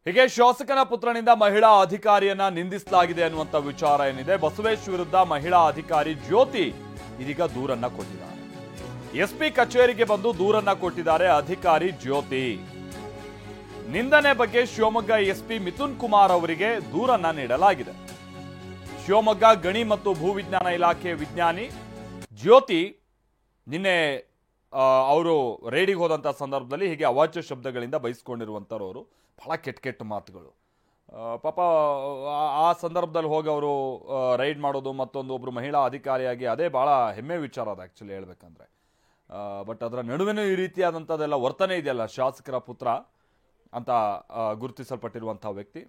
ಹೀಗೆ ಶಾಸಕನ ಪುತ್ರನಿಂದ ಮಹಿಳಾ ಅಧಿಕಾರಿಯನ್ನ ನಿಂದಿಸಲಾಗಿದೆ ಅನ್ನುವಂತ ವಿಚಾರ ಏನಿದೆ. ಬಸವೇಶ್ ವಿರುದ್ಧ ಮಹಿಳಾ ಅಧಿಕಾರಿ ಜ್ಯೋತಿ ಇದೀಗ ದೂರನ್ನ ಕೊಟ್ಟಿದ್ದಾರೆ. ಎಸ್ಪಿ ಕಚೇರಿಗೆ ಬಂದು ದೂರನ್ನ ಕೊಟ್ಟಿದ್ದಾರೆ ಅಧಿಕಾರಿ ಜ್ಯೋತಿ. ನಿಂದನೆ ಬಗ್ಗೆ ಶಿವಮೊಗ್ಗ ಎಸ್ಪಿ ಮಿಥುನ್ ಕುಮಾರ್ ಅವರಿಗೆ ದೂರನ್ನ ನೀಡಲಾಗಿದೆ. ಶಿವಮೊಗ್ಗ ಗಣಿ ಮತ್ತು ಭೂವಿಜ್ಞಾನ ಇಲಾಖೆ ವಿಜ್ಞಾನಿ ಜ್ಯೋತಿ ನಿನ್ನೆ ಅವರು ರೇಡಿಗೆ ಹೋದಂಥ ಸಂದರ್ಭದಲ್ಲಿ ಹೀಗೆ ಅವಾಚ್ಯ ಶಬ್ದಗಳಿಂದ ಬಯಸ್ಕೊಂಡಿರುವಂಥವ್ರು, ಬಹಳ ಕೆಟ್ಟ ಮಾತುಗಳು. ಪಾಪ ಆ ಸಂದರ್ಭದಲ್ಲಿ ಹೋಗಿ ಅವರು ರೈಡ್ ಮಾಡೋದು, ಒಬ್ಬರು ಮಹಿಳಾ ಅಧಿಕಾರಿಯಾಗಿ ಅದೇ ಭಾಳ ಹೆಮ್ಮೆ ವಿಚಾರ ಅದು ಆ್ಯಕ್ಚುಲಿ ಹೇಳ್ಬೇಕಂದ್ರೆ. ಬಟ್ ಅದರ ನಡುವೆನೂ ಈ ರೀತಿಯಾದಂಥದ್ದೆಲ್ಲ ವರ್ತನೆ ಇದೆಯಲ್ಲ, ಶಾಸಕರ ಪುತ್ರ ಅಂತ ಗುರುತಿಸಲ್ಪಟ್ಟಿರುವಂಥ ವ್ಯಕ್ತಿ.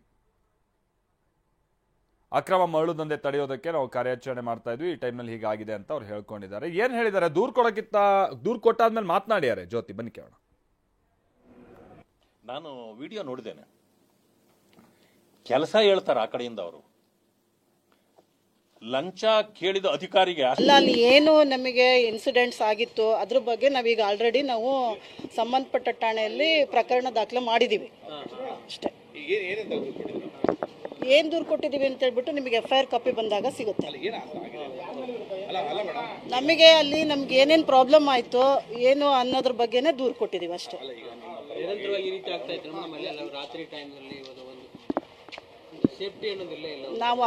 ಅಕ್ರಮ ಮರಳು ದಂಧೆ ತಡೆಯೋದಕ್ಕೆ ನಾವು ಕಾರ್ಯಾಚರಣೆ ಮಾಡ್ತಾ ಇದ್ವಿ, ಈ ಟೈಮ್ನಲ್ಲಿ ಹೀಗಾಗಿದೆ ಅಂತ ಅವ್ರು ಹೇಳ್ಕೊಂಡಿದ್ದಾರೆ. ಏನು ಹೇಳಿದ್ದಾರೆ? ದೂರು ಕೊಟ್ಟಾದ್ಮೇಲೆ ಮಾತನಾಡಿದ್ದಾರೆ ಜ್ಯೋತಿ. ಬನ್ನಿ ಕೇಳೋಣ. ನಾನು ವಿಡಿಯೋ ನೋಡಿದ್ದೇನೆ. ಕೆಲಸ ಹೇಳ್ತಾರೆ ಆ ಕಡೆಯಿಂದ ಅವರು. ಲಂಚ ಕೇಳಿದ ಅಧಿಕಾರಿಗೆ ಅಲ್ಲ, ಅಲ್ಲಿ ಏನು ನಮಗೆ ಇನ್ಸಿಡೆಂಟ್ಸ್ ಆಗಿತ್ತು ಅದ್ರ ಬಗ್ಗೆ ನಾವೀಗ ಆಲ್ರೆಡಿ ನಾವು ಸಂಬಂಧಪಟ್ಟ ಠಾಣೆಯಲ್ಲಿ ಪ್ರಕರಣ ದಾಖಲೆ ಮಾಡಿದೀವಿ ಅಷ್ಟೇ. ಏನ್ ದೂರು ಕೊಟ್ಟಿದೀವಿ ಅಂತ ಹೇಳ್ಬಿಟ್ಟು ನಿಮಗೆ FIR ಕಾಪಿ ಬಂದಾಗ ಸಿಗುತ್ತೆ. ನಮಗೆ ಅಲ್ಲಿ ನಮ್ಗೆ ಏನೇನ್ ಪ್ರಾಬ್ಲಮ್ ಆಯ್ತು ಏನು ಅನ್ನೋದ್ರ ಬಗ್ಗೆನೇ ದೂರು ಕೊಟ್ಟಿದೀವಿ ಅಷ್ಟೇ. ನಾವು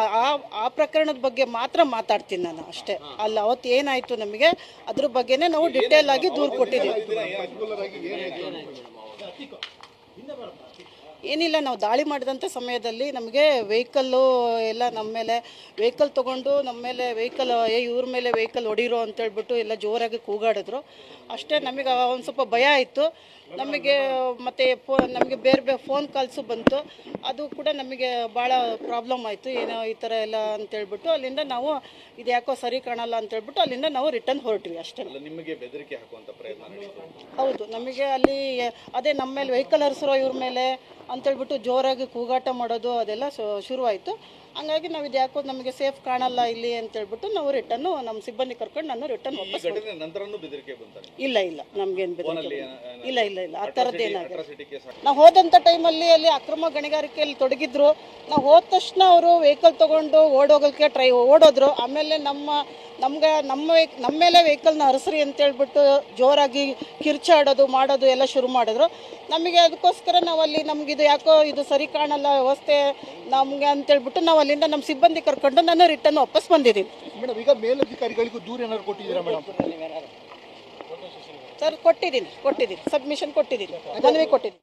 ಆ ಪ್ರಕರಣದ ಬಗ್ಗೆ ಮಾತ್ರ ಮಾತಾಡ್ತೀನಿ ನಾನು ಅಷ್ಟೇ. ಅಲ್ಲ ಅವತ್ತು ಏನಾಯ್ತು ನಮಗೆ ಅದ್ರ ಬಗ್ಗೆನೇ ನಾವು ಡಿಟೇಲ್ ಆಗಿ ದೂರು ಕೊಟ್ಟಿದ್ದೀವಿ. ಏನಿಲ್ಲ, ನಾವು ದಾಳಿ ಮಾಡಿದಂಥ ಸಮಯದಲ್ಲಿ ನಮಗೆ ವೆಹಿಕಲ್ಲು ಎಲ್ಲ ನಮ್ಮ ಮೇಲೆ ವೆಹಿಕಲ್ ತೊಗೊಂಡು ನಮ್ಮ ಮೇಲೆ ವೆಹಿಕಲ್ ಇವ್ರ ಮೇಲೆ ವೆಹಿಕಲ್ ಹೊಡೀರೋ ಅಂತೇಳ್ಬಿಟ್ಟು ಎಲ್ಲ ಜೋರಾಗಿ ಕೂಗಾಡಿದ್ರು ಅಷ್ಟೇ. ನಮಗೆ ಒಂದು ಸ್ವಲ್ಪ ಭಯ ಆಯಿತು ನಮಗೆ. ಮತ್ತು ನಮಗೆ ಬೇರೆ ಫೋನ್ ಕಾಲ್ಸು ಬಂತು, ಅದು ಕೂಡ ನಮಗೆ ಭಾಳ ಪ್ರಾಬ್ಲಮ್ ಆಯಿತು. ಏನೋ ಈ ಥರ ಎಲ್ಲ ಅಂತೇಳ್ಬಿಟ್ಟು ಅಲ್ಲಿಂದ ನಾವು ಇದು ಯಾಕೋ ಸರಿ ಕಾಣಲ್ಲ ಅಂತೇಳ್ಬಿಟ್ಟು ಅಲ್ಲಿಂದ ನಾವು ರಿಟರ್ನ್ ಹೊರಟ್ವಿ ಅಷ್ಟೇ. ನಿಮಗೆ ಬೆದರಿಕೆ ಹಾಕುವಂಥ ಪ್ರಯತ್ನ? ಹೌದು, ನಮಗೆ ಅಲ್ಲಿ ಅದೇ ನಮ್ಮ ಮೇಲೆ ವೆಹಿಕಲ್ ಹರಿಸಿರೋ ಇವ್ರ ಮೇಲೆ ಅಂತೇಳ್ಬಿಟ್ಟು ಜೋರಾಗಿ ಕೂಗಾಟ ಮಾಡೋದು ಅದೆಲ್ಲ ಶುರುವಾಯಿತು. ಹಂಗಾಗಿ ನಾವು ಇದು ಯಾಕೋ ನಮಗೆ ಸೇಫ್ ಕಾಣಲ್ಲ ಇಲ್ಲಿ ಅಂತೇಳ್ಬಿಟ್ಟು ನಾವು ರಿಟರ್ನ್ ನಮ್ಮ ಸಿಬ್ಬಂದಿ ಕರ್ಕೊಂಡು ನಾನು ರಿಟರ್ನ್ ವಾಪಸ್. ಇಲ್ಲ ನಮ್ಗೇನು ಬೆದರಿಕೆ ಇಲ್ಲ ಆ ಥರದ್ದೇನಾಗ. ನಾವು ಹೋದಂಥ ಟೈಮಲ್ಲಿ ಅಲ್ಲಿ ಅಕ್ರಮ ಗಣಿಗಾರಿಕೆಯಲ್ಲಿ ತೊಡಗಿದ್ರು. ನಾವು ಹೋದ ತಕ್ಷಣ ಅವರು ವೆಹಿಕಲ್ ತೊಗೊಂಡು ಓಡೋಗೋಕ್ಕೆ ಓಡೋದ್ರು. ಆಮೇಲೆ ನಮ್ಮ ಮೇಲೆ ವೆಹಿಕಲ್ನ ಹರಿಸ್ರಿ ಅಂತೇಳ್ಬಿಟ್ಟು ಜೋರಾಗಿ ಕಿರ್ಚಾಡೋದು ಮಾಡೋದು ಎಲ್ಲ ಶುರು ಮಾಡಿದ್ರು. ನಮಗೆ ಅದಕ್ಕೋಸ್ಕರ ನಾವು ಅಲ್ಲಿ ನಮಗಿದು ಯಾಕೋ ಇದು ಸರಿ ಕಾಣಲ್ಲ ವ್ಯವಸ್ಥೆ ನಮಗೆ ಅಂತೇಳ್ಬಿಟ್ಟು ನಾವು ಅಲ್ಲಿಂದ ನಮ್ಮ ಸಿಬ್ಬಂದಿ ಕರ್ಕೊಂಡು ನಾನು ರಿಟರ್ನ್ ವಾಪಸ್ ಬಂದಿದ್ದೀನಿ. ಮೇಡಮ್, ಈಗ ಮೇಲಧಿಕಾರಿಗಳಿಗೂ ದೂರ ಏನಾದ್ರು ಕೊಟ್ಟಿದ್ದೀರಾ ಮೇಡಮ್? ಸರ್ ಕೊಟ್ಟಿದ್ದೀನಿ, ಸಬ್ಮಿಷನ್ ಕೊಟ್ಟಿದ್ದೀನಿ, ಮನವಿ ಕೊಟ್ಟಿದ್ದೀನಿ.